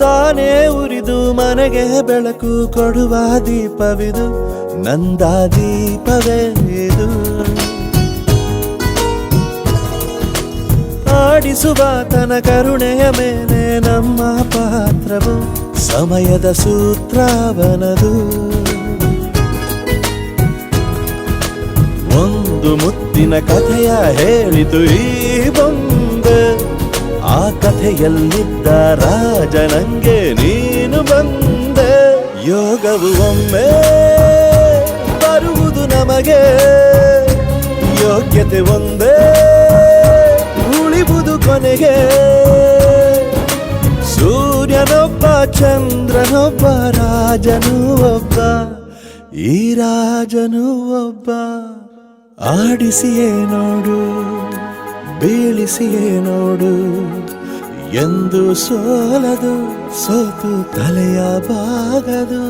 ತಾನೇ ಉರಿದು ಮನೆಗೆ ಬೆಳಕು ಕೊಡುವ ದೀಪವಿದು, ನಂದ ದೀಪವೇ ಇದು. ಆಡಿಸುವ ತನ ಕರುಣೆಯ ಮೇಲೆ ನಮ್ಮ ಪಾತ್ರವು, ಸಮಯದ ಸೂತ್ರವನದು. ಒಂದು ಮುತ್ತಿನ ಕಥೆಯ ಹೇಳಿತು ಈ ಬೊಂಬೆ, ಆ ಕಥೆಯಲ್ಲಿದ್ದ ರಾಜ ನಂಗೆ ನೀನು ಬಂದೆ. ಯೋಗವು ಒಮ್ಮೆ ಬರುವುದು ನಮಗೆ, ಯೋಗ್ಯತೆ ಒಂದೇ ಉಳಿವುದು ಕೊನೆಗೆ. ಸೂರ್ಯನೊಬ್ಬ ಚಂದ್ರನೊಬ್ಬ ರಾಜನು ಒಬ್ಬ, ಈ ರಾಜನು ಒಬ್ಬ. ಆಡಿಸಿಯೇ ನೋಡು ಬೀಳಿಸಿಯೇ ನೋಡು, ಎಂದು ಸೋಲದು ಸೋತು ತಲೆಯ ಬಾಗದು.